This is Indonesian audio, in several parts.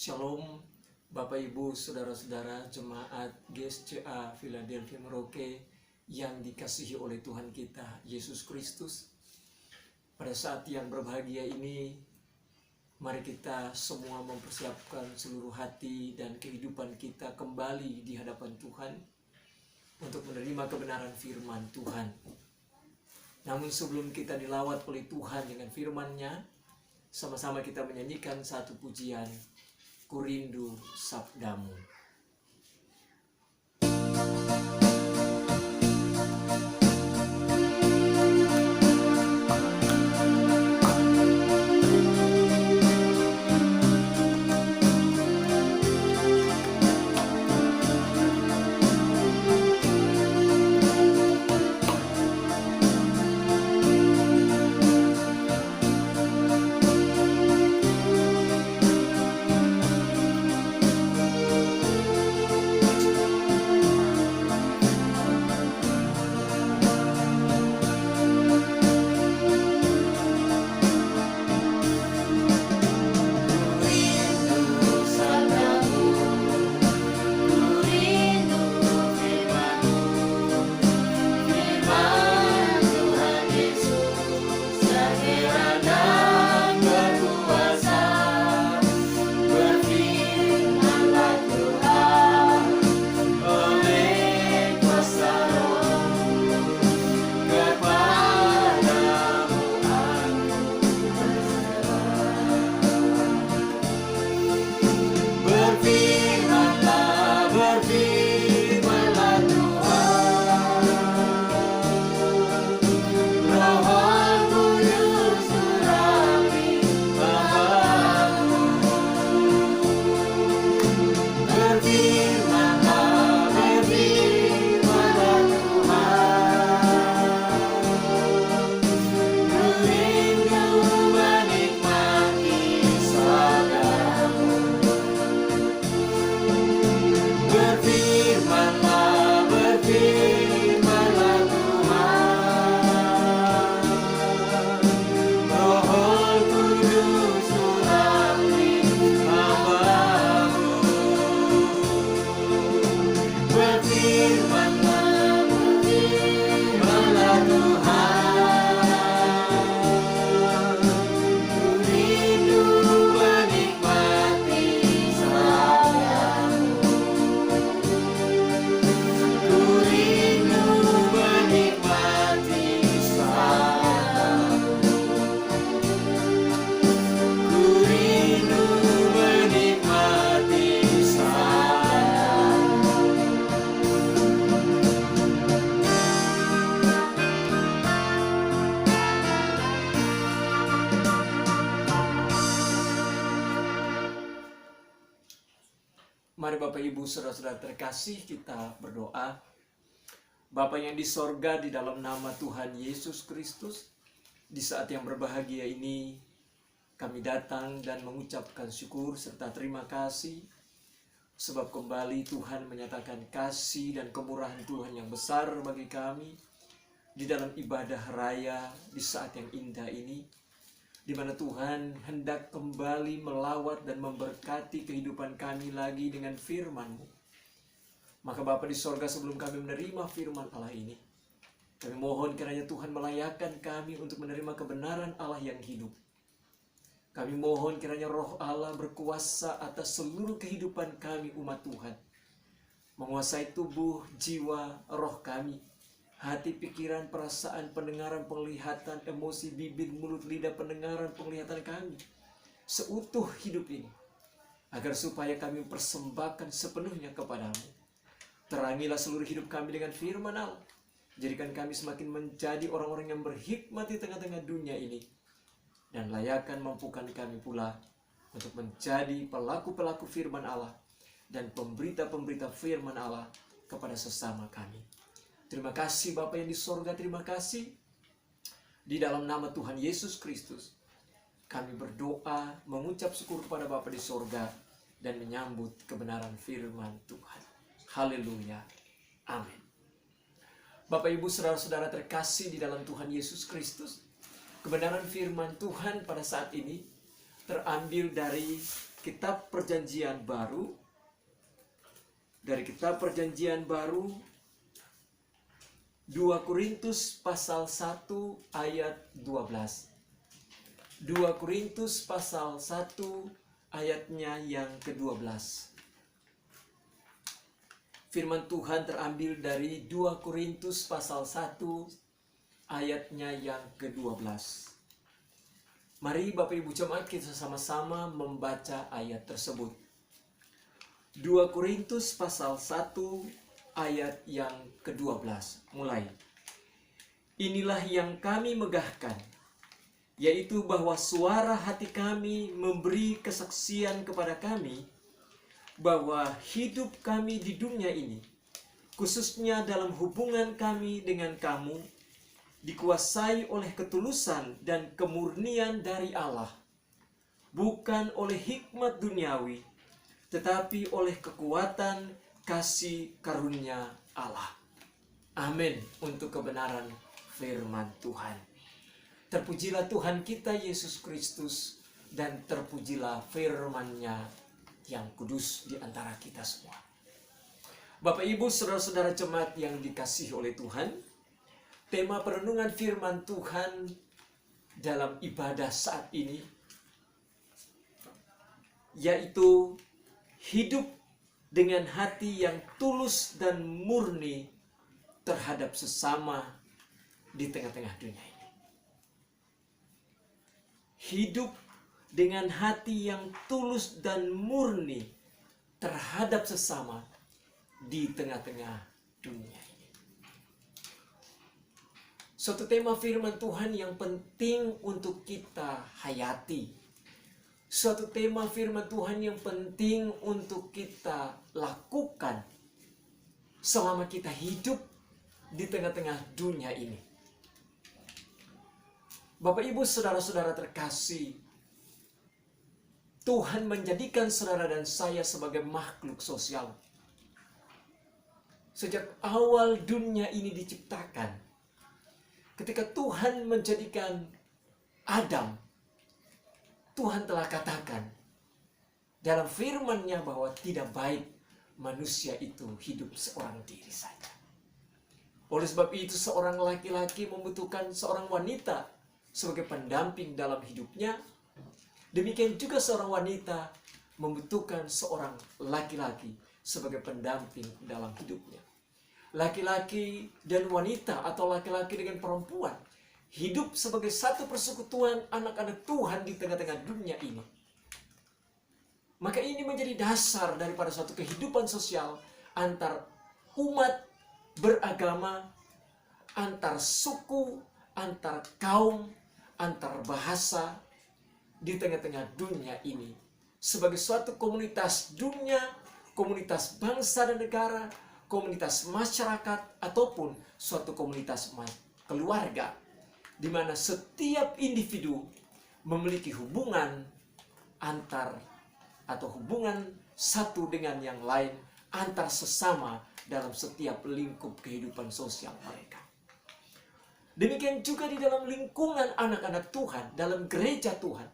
Shalom Bapak Ibu Saudara-saudara Jemaat GSCA Philadelphia Merauke yang dikasihi oleh Tuhan kita Yesus Kristus. Pada saat yang berbahagia ini, mari kita semua mempersiapkan seluruh hati dan kehidupan kita kembali di hadapan Tuhan untuk menerima kebenaran firman Tuhan. Namun sebelum kita dilawat oleh Tuhan dengan firman-Nya, sama-sama kita menyanyikan satu pujian, Ku Rindu Sabdamu. Mari Bapak Ibu Saudara-saudara terkasih, kita berdoa. Bapa yang di sorga, di dalam nama Tuhan Yesus Kristus, di saat yang berbahagia ini kami datang dan mengucapkan syukur serta terima kasih sebab kembali Tuhan menyatakan kasih dan kemurahan Tuhan yang besar bagi kami di dalam ibadah raya di saat yang indah ini, di mana Tuhan hendak kembali melawat dan memberkati kehidupan kami lagi dengan firman-Mu. Maka Bapa di sorga, sebelum kami menerima firman Allah ini, kami mohon kiranya Tuhan melayakkan kami untuk menerima kebenaran Allah yang hidup. Kami mohon kiranya Roh Allah berkuasa atas seluruh kehidupan kami umat Tuhan, menguasai tubuh, jiwa, roh kami, hati, pikiran, perasaan, pendengaran, penglihatan, emosi, bibir, mulut, lidah, pendengaran, penglihatan kami, seutuh hidup ini, agar supaya kami persembahkan sepenuhnya kepadamu. Terangilah seluruh hidup kami dengan firman Allah. Jadikan kami semakin menjadi orang-orang yang berhikmat di tengah-tengah dunia ini. Dan layakkan mampukan kami pula untuk menjadi pelaku-pelaku firman Allah dan pemberita-pemberita firman Allah kepada sesama kami. Terima kasih Bapa yang di sorga, terima kasih. Di dalam nama Tuhan Yesus Kristus, kami berdoa, mengucap syukur kepada Bapa di sorga, dan menyambut kebenaran firman Tuhan. Haleluya. Amin. Bapak Ibu Saudara-saudara terkasih di dalam Tuhan Yesus Kristus, kebenaran firman Tuhan pada saat ini terambil dari kitab Perjanjian Baru, dari kitab Perjanjian Baru 2 Korintus pasal 1 ayat 12. 2 Korintus pasal 1 ayatnya yang ke-12. Firman Tuhan terambil dari 2 Korintus pasal 1 ayatnya yang ke-12. Mari Bapak Ibu jemaat kita sama-sama membaca ayat tersebut. 2 Korintus pasal 1 ayat yang ke-12. Mulai. Inilah yang kami megahkan, yaitu bahwa suara hati kami memberi kesaksian kepada kami bahwa hidup kami di dunia ini, khususnya dalam hubungan kami dengan kamu, dikuasai oleh ketulusan dan kemurnian dari Allah, bukan oleh hikmat duniawi, tetapi oleh kekuatan kasih karunia Allah. Amin untuk kebenaran firman Tuhan. Terpujilah Tuhan kita Yesus Kristus, dan terpujilah firman-Nya yang kudus di antara kita semua. Bapak Ibu saudara-saudara jemaat yang dikasihi oleh Tuhan, tema perenungan firman Tuhan dalam ibadah saat ini yaitu hidup dengan hati yang tulus dan murni terhadap sesama di tengah-tengah dunia ini. Hidup dengan hati yang tulus dan murni terhadap sesama di tengah-tengah dunia ini. Suatu tema firman Tuhan yang penting untuk kita hayati. Suatu tema firman Tuhan yang penting untuk kita lakukan selama kita hidup di tengah-tengah dunia ini. Bapak Ibu saudara-saudara terkasih, Tuhan menjadikan saudara dan saya sebagai makhluk sosial. Sejak awal dunia ini diciptakan, ketika Tuhan menjadikan Adam, Tuhan telah katakan dalam firman-Nya bahwa tidak baik manusia itu hidup seorang diri saja. Oleh sebab itu seorang laki-laki membutuhkan seorang wanita sebagai pendamping dalam hidupnya. Demikian juga seorang wanita membutuhkan seorang laki-laki sebagai pendamping dalam hidupnya. Laki-laki dan wanita atau laki-laki dengan perempuan hidup sebagai satu persekutuan anak-anak Tuhan di tengah-tengah dunia ini. Maka ini menjadi dasar daripada suatu kehidupan sosial antar umat beragama, antar suku, antar kaum, antar bahasa di tengah-tengah dunia ini. Sebagai suatu komunitas dunia, komunitas bangsa dan negara, komunitas masyarakat, ataupun suatu komunitas keluarga, di mana setiap individu memiliki hubungan antar atau hubungan satu dengan yang lain, antar sesama dalam setiap lingkup kehidupan sosial mereka. Demikian juga di dalam lingkungan anak-anak Tuhan, dalam gereja Tuhan,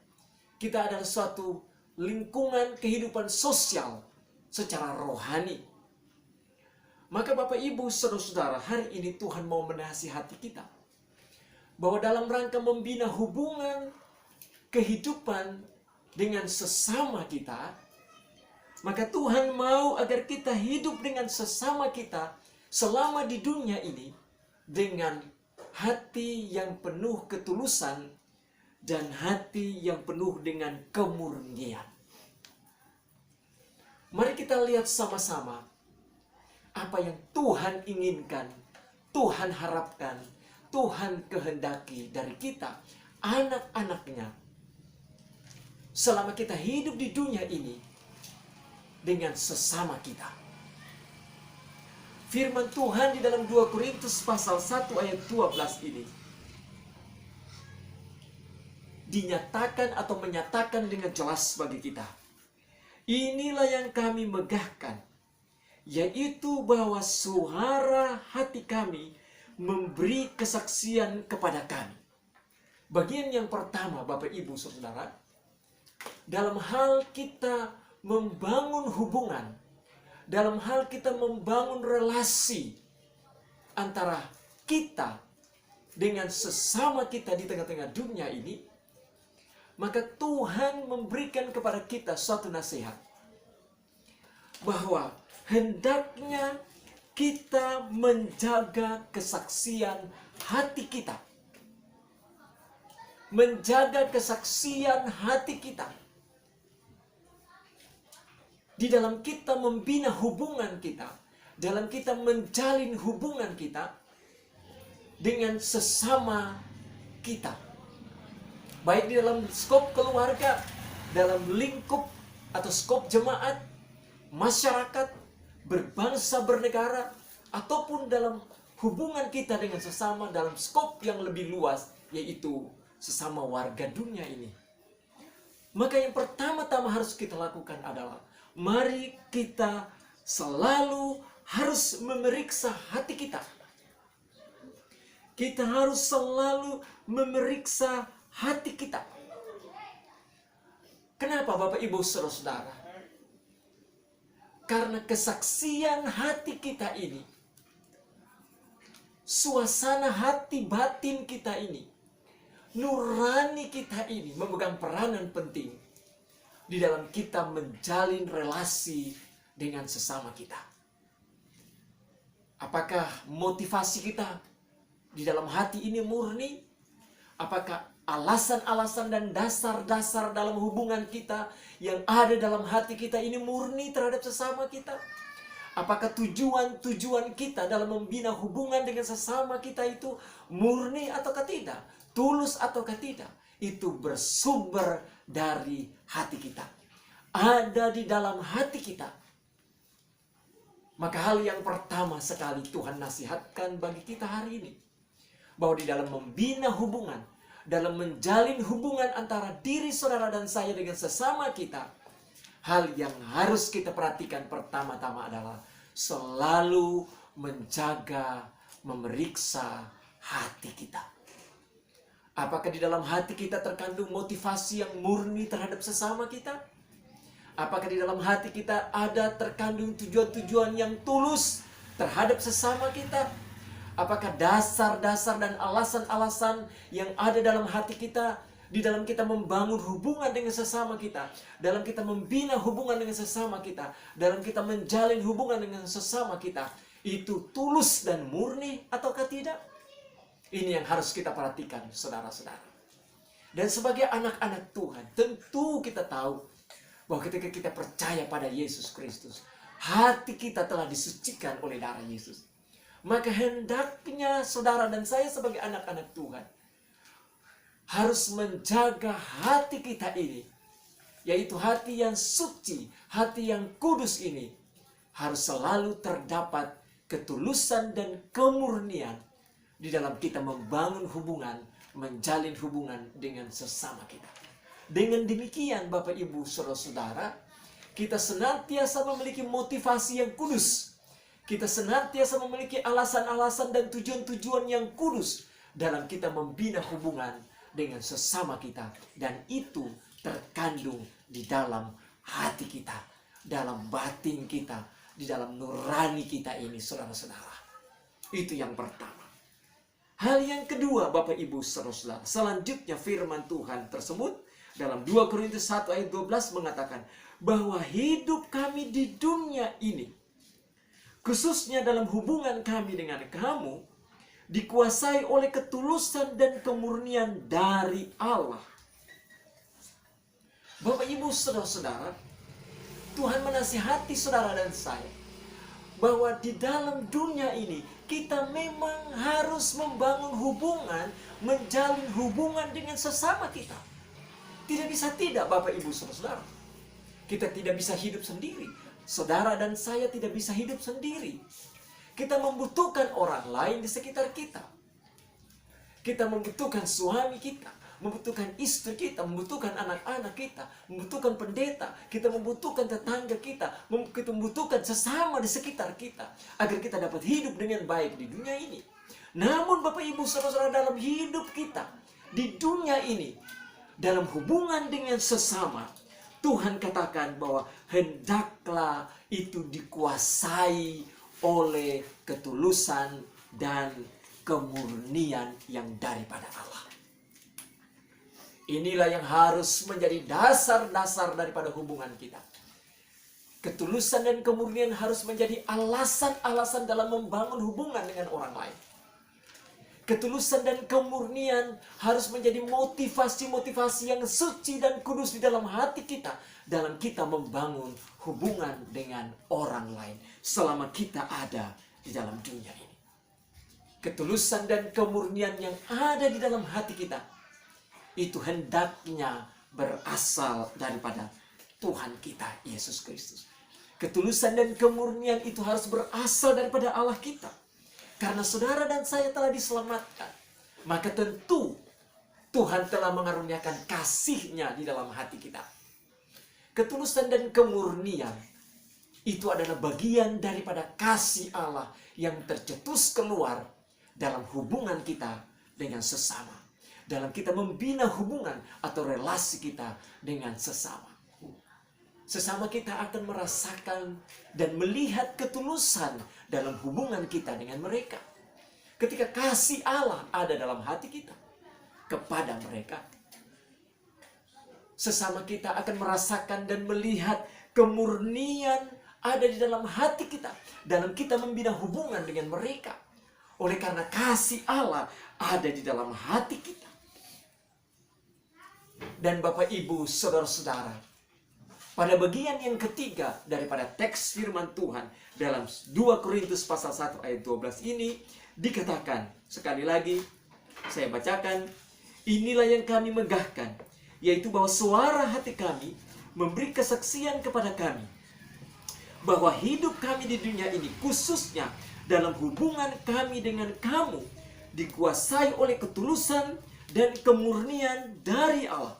kita adalah suatu lingkungan kehidupan sosial secara rohani. Maka Bapak Ibu saudara-saudara, hari ini Tuhan mau menasihati kita bahwa dalam rangka membina hubungan kehidupan dengan sesama kita, maka Tuhan mau agar kita hidup dengan sesama kita selama di dunia ini dengan hati yang penuh ketulusan dan hati yang penuh dengan kemurnian. Mari kita lihat sama-sama apa yang Tuhan inginkan, Tuhan harapkan, Tuhan kehendaki dari kita, anak-anaknya, selama kita hidup di dunia ini dengan sesama kita. Firman Tuhan di dalam 2 Korintus pasal 1 ayat 12 ini dinyatakan atau menyatakan dengan jelas bagi kita. Inilah yang kami megahkan, yaitu bahwa suara hati kami memberi kesaksian kepada kami. Bagian yang pertama, Bapak Ibu Saudara, dalam hal kita membangun hubungan, dalam hal kita membangun relasi antara kita dengan sesama kita di tengah-tengah dunia ini, maka Tuhan memberikan kepada kita suatu nasihat bahwa hendaknya kita menjaga kesaksian hati kita. Menjaga kesaksian hati kita. Di dalam kita membina hubungan kita, dalam kita menjalin hubungan kita dengan sesama kita. Baik di dalam skop keluarga, dalam lingkup atau skop jemaat, masyarakat, berbangsa, bernegara, ataupun dalam hubungan kita dengan sesama dalam skop yang lebih luas, yaitu sesama warga dunia ini. Maka yang pertama-tama harus kita lakukan adalah, mari kita selalu harus memeriksa hati kita. Kita harus selalu memeriksa hati kita. Kenapa Bapak Ibu Saudara-saudara? Karena kesaksian hati kita ini, suasana hati batin kita ini, nurani kita ini memegang peranan penting di dalam kita menjalin relasi dengan sesama kita. Apakah motivasi kita di dalam hati ini murni? Apakah alasan-alasan dan dasar-dasar dalam hubungan kita yang ada dalam hati kita ini murni terhadap sesama kita? Apakah tujuan-tujuan kita dalam membina hubungan dengan sesama kita itu murni ataukah tidak? Tulus ataukah tidak? Itu bersumber dari hati kita. Ada di dalam hati kita. Maka hal yang pertama sekali Tuhan nasihatkan bagi kita hari ini, bahwa di dalam membina hubungan, dalam menjalin hubungan antara diri saudara dan saya dengan sesama kita, hal yang harus kita perhatikan pertama-tama adalah selalu menjaga, memeriksa hati kita. Apakah di dalam hati kita terkandung motivasi yang murni terhadap sesama kita? Apakah di dalam hati kita ada terkandung tujuan-tujuan yang tulus terhadap sesama kita? Apakah dasar-dasar dan alasan-alasan yang ada dalam hati kita, di dalam kita membangun hubungan dengan sesama kita, dalam kita membina hubungan dengan sesama kita, dalam kita menjalin hubungan dengan sesama kita, itu tulus dan murni ataukah tidak? Ini yang harus kita perhatikan, saudara-saudara. Dan sebagai anak-anak Tuhan, tentu kita tahu bahwa ketika kita percaya pada Yesus Kristus, hati kita telah disucikan oleh darah Yesus. Maka hendaknya saudara dan saya sebagai anak-anak Tuhan harus menjaga hati kita ini, yaitu hati yang suci, hati yang kudus ini, harus selalu terdapat ketulusan dan kemurnian di dalam kita membangun hubungan, menjalin hubungan dengan sesama kita. Dengan demikian Bapak Ibu Saudara-saudara, kita senantiasa memiliki motivasi yang kudus. Kita senantiasa memiliki alasan-alasan dan tujuan-tujuan yang kudus dalam kita membina hubungan dengan sesama kita. Dan itu terkandung di dalam hati kita, dalam batin kita, di dalam nurani kita ini, saudara-saudara. Itu yang pertama. Hal yang kedua, Bapak Ibu Saudara-saudara, selanjutnya firman Tuhan tersebut dalam 2 Korintus 1 ayat 12 mengatakan bahwa hidup kami di dunia ini, khususnya dalam hubungan kami dengan kamu, dikuasai oleh ketulusan dan kemurnian dari Allah. Bapak Ibu Saudara-saudara, Tuhan menasihati saudara dan saya bahwa di dalam dunia ini kita memang harus membangun hubungan, menjalin hubungan dengan sesama kita. Tidak bisa tidak, Bapak Ibu Saudara-saudara. Kita tidak bisa hidup sendiri. Saudara dan saya tidak bisa hidup sendiri. Kita membutuhkan orang lain di sekitar kita. Kita membutuhkan suami kita, membutuhkan istri kita, membutuhkan anak-anak kita, membutuhkan pendeta, kita membutuhkan tetangga kita, kita membutuhkan sesama di sekitar kita, agar kita dapat hidup dengan baik di dunia ini. Namun Bapak Ibu Saudara-saudara, dalam hidup kita di dunia ini, dalam hubungan dengan sesama, Tuhan katakan bahwa hendaklah itu dikuasai oleh ketulusan dan kemurnian yang daripada Allah. Inilah yang harus menjadi dasar-dasar daripada hubungan kita. Ketulusan dan kemurnian harus menjadi alasan-alasan dalam membangun hubungan dengan orang lain. Ketulusan dan kemurnian harus menjadi motivasi-motivasi yang suci dan kudus di dalam hati kita, dalam kita membangun hubungan dengan orang lain selama kita ada di dalam dunia ini. Ketulusan dan kemurnian yang ada di dalam hati kita itu hendaknya berasal daripada Tuhan kita Yesus Kristus. Ketulusan dan kemurnian itu harus berasal daripada Allah kita. Karena saudara dan saya telah diselamatkan, maka tentu Tuhan telah mengaruniakan kasih-Nya di dalam hati kita. Ketulusan dan kemurnian itu adalah bagian daripada kasih Allah yang tercetus keluar dalam hubungan kita dengan sesama. Dalam kita membina hubungan atau relasi kita dengan sesama. Sesama kita akan merasakan dan melihat ketulusan dalam hubungan kita dengan mereka. Ketika kasih Allah ada dalam hati kita kepada mereka, sesama kita akan merasakan dan melihat kemurnian ada di dalam hati kita, dalam kita membina hubungan dengan mereka. Oleh karena kasih Allah ada di dalam hati kita. Dan Bapak, Ibu, Saudara-saudara, pada bagian yang ketiga daripada teks firman Tuhan dalam 2 Korintus pasal 1 ayat 12 ini dikatakan, sekali lagi saya bacakan, inilah yang kami megahkan, yaitu bahwa suara hati kami memberi kesaksian kepada kami bahwa hidup kami di dunia ini, khususnya dalam hubungan kami dengan kamu, dikuasai oleh ketulusan dan kemurnian dari Allah,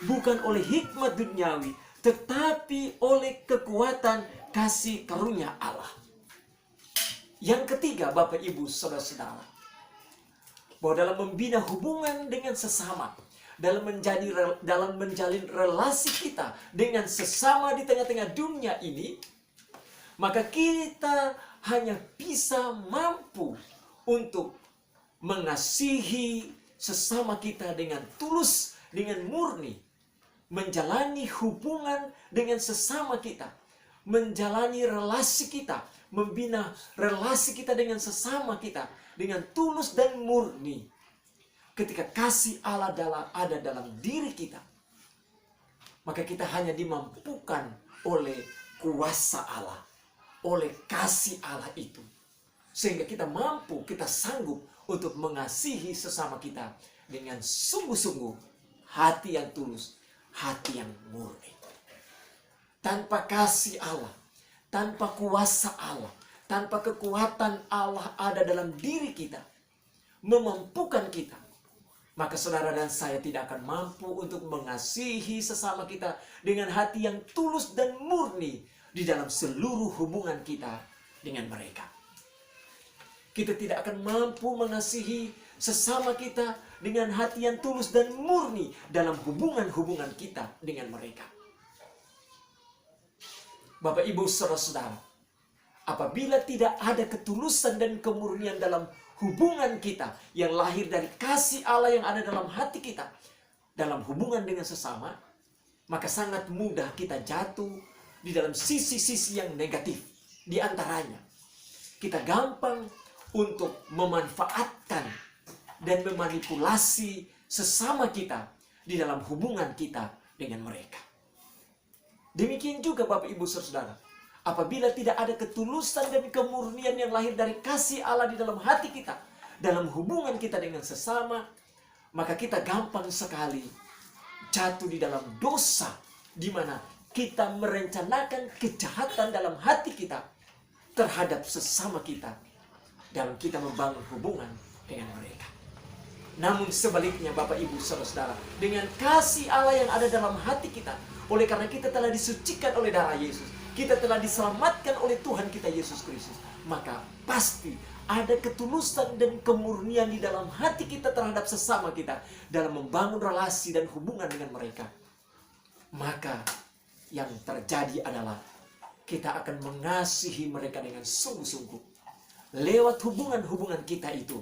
bukan oleh hikmat duniawi, tetapi oleh kekuatan kasih karunia Allah. Yang ketiga, Bapak, Ibu, Saudara-saudara, bahwa dalam membina hubungan dengan sesama, dalam menjalin relasi kita dengan sesama di tengah-tengah dunia ini, maka kita hanya bisa mampu untuk mengasihi sesama kita dengan tulus, dengan murni, menjalani hubungan dengan sesama kita, menjalani relasi kita, membina relasi kita dengan sesama kita dengan tulus dan murni. Ketika kasih Allah ada dalam diri kita, maka kita hanya dimampukan oleh kuasa Allah, oleh kasih Allah itu, sehingga kita mampu, kita sanggup untuk mengasihi sesama kita dengan sungguh-sungguh, hati yang tulus, hati yang murni. Tanpa kasih Allah, tanpa kuasa Allah, tanpa kekuatan Allah ada dalam diri kita, memampukan kita, maka saudara dan saya tidak akan mampu untuk mengasihi sesama kita dengan hati yang tulus dan murni di dalam seluruh hubungan kita dengan mereka. Kita tidak akan mampu mengasihi sesama kita dengan hati yang tulus dan murni dalam hubungan-hubungan kita dengan mereka. Bapak, Ibu, Saudara-saudara, apabila tidak ada ketulusan dan kemurnian dalam hubungan kita yang lahir dari kasih Allah yang ada dalam hati kita, dalam hubungan dengan sesama, maka sangat mudah kita jatuh di dalam sisi-sisi yang negatif. Di antaranya, kita gampang untuk memanfaatkan dan memanipulasi sesama kita di dalam hubungan kita dengan mereka. Demikian juga Bapak, Ibu, Saudara, apabila tidak ada ketulusan dan kemurnian yang lahir dari kasih Allah di dalam hati kita, dalam hubungan kita dengan sesama, maka kita gampang sekali jatuh di dalam dosa, di mana kita merencanakan kejahatan dalam hati kita terhadap sesama kita dalam kita membangun hubungan dengan mereka. Namun sebaliknya Bapak, Ibu, Saudara-saudara, dengan kasih Allah yang ada dalam hati kita, oleh karena kita telah disucikan oleh darah Yesus, kita telah diselamatkan oleh Tuhan kita Yesus Kristus, maka pasti ada ketulusan dan kemurnian di dalam hati kita terhadap sesama kita dalam membangun relasi dan hubungan dengan mereka. Maka yang terjadi adalah kita akan mengasihi mereka dengan sungguh-sungguh. Lewat hubungan-hubungan kita itu,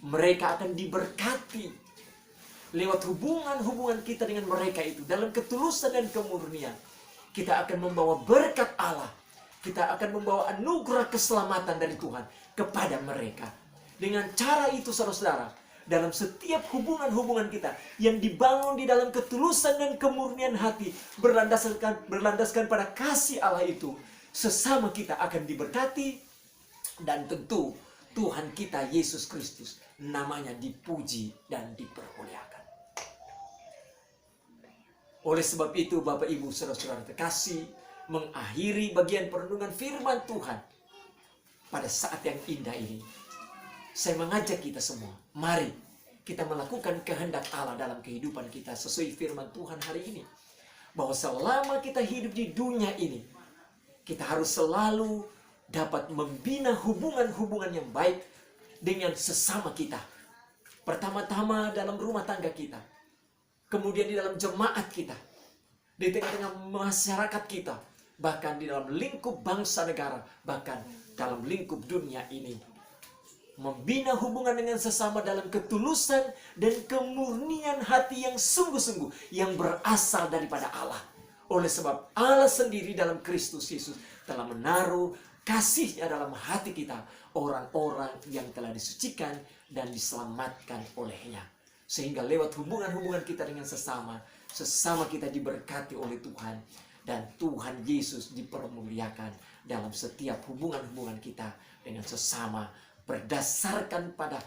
mereka akan diberkati. Lewat hubungan-hubungan kita dengan mereka itu, dalam ketulusan dan kemurnian, kita akan membawa berkat Allah. Kita akan membawa anugerah keselamatan dari Tuhan kepada mereka. Dengan cara itu, saudara-saudara, dalam setiap hubungan-hubungan kita yang dibangun di dalam ketulusan dan kemurnian hati, berlandaskan pada kasih Allah itu, sesama kita akan diberkati, dan tentu Tuhan kita Yesus Kristus namanya dipuji dan dipermuliakan. Oleh sebab itu, Bapak Ibu saudara-saudara terkasih, mengakhiri bagian perenungan firman Tuhan pada saat yang indah ini, saya mengajak kita semua, mari kita melakukan kehendak Allah dalam kehidupan kita sesuai firman Tuhan hari ini. Bahwa selama kita hidup di dunia ini, kita harus selalu dapat membina hubungan-hubungan yang baik dengan sesama kita. Pertama-tama dalam rumah tangga kita, kemudian di dalam jemaat kita, di tengah-tengah masyarakat kita, bahkan di dalam lingkup bangsa negara, bahkan dalam lingkup dunia ini. Membina hubungan dengan sesama dalam ketulusan dan kemurnian hati yang sungguh-sungguh, yang berasal daripada Allah. Oleh sebab Allah sendiri dalam Kristus Yesus telah menaruh kasih-Nya dalam hati kita, orang-orang yang telah disucikan dan diselamatkan oleh-Nya. Sehingga lewat hubungan-hubungan kita dengan sesama kita diberkati oleh Tuhan, dan Tuhan Yesus dipermuliakan dalam setiap hubungan-hubungan kita dengan sesama, berdasarkan pada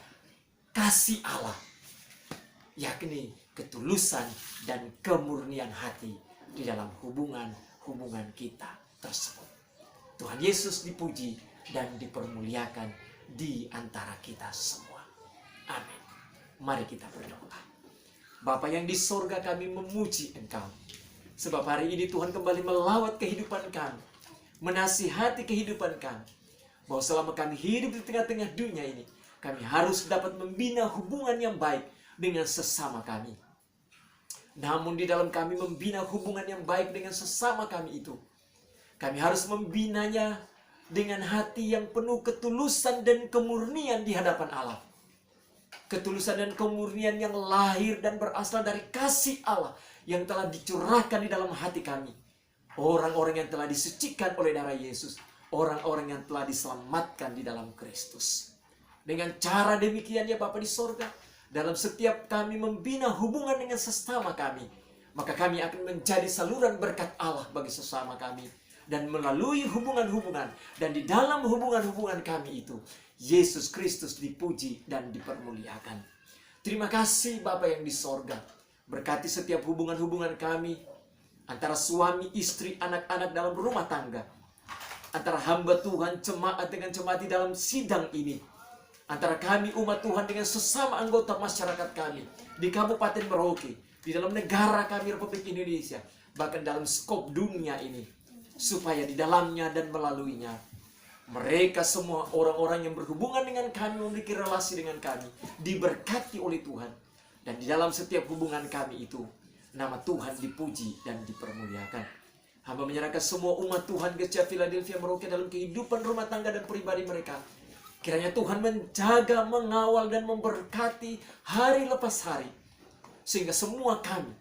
kasih Allah, yakni ketulusan dan kemurnian hati di dalam hubungan-hubungan kita tersebut. Tuhan Yesus dipuji dan dipermuliakan di antara kita semua. Amin. Mari kita berdoa. Bapa yang di sorga, kami memuji Engkau, sebab hari ini Tuhan kembali melawat kehidupan kami, menasihati kehidupan kami, bahwa selama kami hidup di tengah-tengah dunia ini, kami harus dapat membina hubungan yang baik dengan sesama kami. Namun di dalam kami membina hubungan yang baik dengan sesama kami itu, kami harus membinanya dengan hati yang penuh ketulusan dan kemurnian di hadapan Allah. Ketulusan dan kemurnian yang lahir dan berasal dari kasih Allah yang telah dicurahkan di dalam hati kami. Orang-orang yang telah disucikan oleh darah Yesus, orang-orang yang telah diselamatkan di dalam Kristus. Dengan cara demikian ya Bapa di sorga, dalam setiap kami membina hubungan dengan sesama kami, maka kami akan menjadi saluran berkat Allah bagi sesama kami. Dan melalui hubungan-hubungan, dan di dalam hubungan-hubungan kami itu, Yesus Kristus dipuji dan dipermuliakan. Terima kasih Bapa yang di sorga. Berkati setiap hubungan-hubungan kami, antara suami, istri, anak-anak dalam rumah tangga, antara hamba Tuhan, jemaat dengan jemaat di dalam sidang ini, antara kami umat Tuhan dengan sesama anggota masyarakat kami di Kabupaten Merauke, di dalam negara kami Republik Indonesia, bahkan dalam skop dunia ini, supaya di dalamnya dan melaluinya mereka semua orang-orang yang berhubungan dengan kami, memiliki relasi dengan kami, diberkati oleh Tuhan. Dan di dalam setiap hubungan kami itu, nama Tuhan dipuji dan dipermuliakan. Hamba menyerahkan semua umat Tuhan Gereja Philadelphia Merauke dalam kehidupan rumah tangga dan pribadi mereka. Kiranya Tuhan menjaga, mengawal, dan memberkati hari lepas hari, sehingga semua kami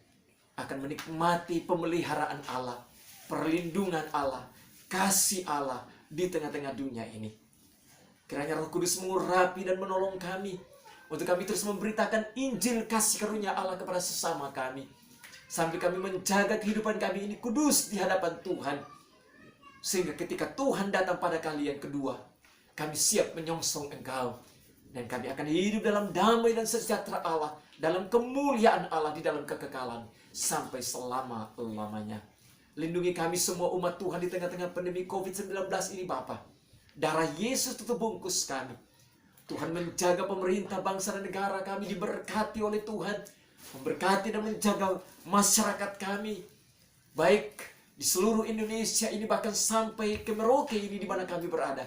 akan menikmati pemeliharaan Allah, perlindungan Allah, kasih Allah di tengah-tengah dunia ini. Kiranya Roh Kudus mengurapi dan menolong kami, untuk kami terus memberitakan Injil kasih karunia Allah kepada sesama kami, sampai kami menjaga kehidupan kami ini kudus di hadapan Tuhan. Sehingga ketika Tuhan datang pada kali yang kedua, kami siap menyongsong Engkau. Dan kami akan hidup dalam damai dan sejahtera Allah, dalam kemuliaan Allah di dalam kekekalan, sampai selama-lamanya. Lindungi kami semua umat Tuhan di tengah-tengah pandemi COVID-19 ini Bapa. Darah Yesus tutup bungkus kami. Tuhan menjaga pemerintah, bangsa dan negara kami diberkati oleh Tuhan. Memberkati dan menjaga masyarakat kami, baik di seluruh Indonesia ini, bahkan sampai ke Merauke ini di mana kami berada.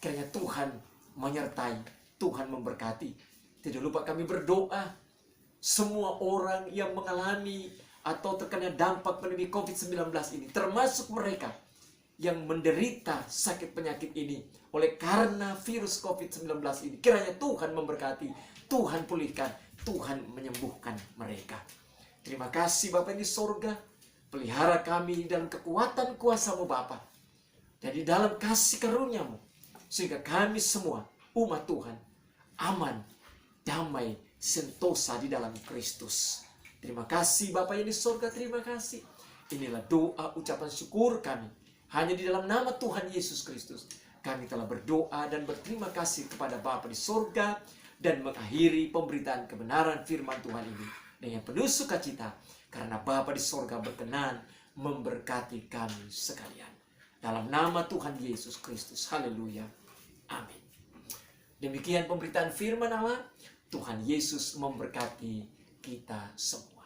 Kiranya Tuhan menyertai, Tuhan memberkati. Tidak lupa kami berdoa, semua orang yang mengalami atau terkena dampak pandemi COVID-19 ini, termasuk mereka yang menderita sakit penyakit ini oleh karena virus COVID-19 ini. Kiranya Tuhan memberkati, Tuhan pulihkan, Tuhan menyembuhkan mereka. Terima kasih Bapa di sorga, pelihara kami dalam kekuatan kuasa-Mu Bapa, dan di dalam kasih karunia-Mu, sehingga kami semua umat Tuhan aman, damai, sentosa di dalam Kristus. Terima kasih Bapa yang di sorga, terima kasih. Inilah doa ucapan syukur kami. Hanya di dalam nama Tuhan Yesus Kristus kami telah berdoa dan berterima kasih kepada Bapa di sorga, dan mengakhiri pemberitaan kebenaran firman Tuhan ini dengan penuh sukacita, karena Bapa di sorga berkenan memberkati kami sekalian. Dalam nama Tuhan Yesus Kristus. Haleluya. Amin. Demikian pemberitaan firman Allah. Tuhan Yesus memberkati kita semua.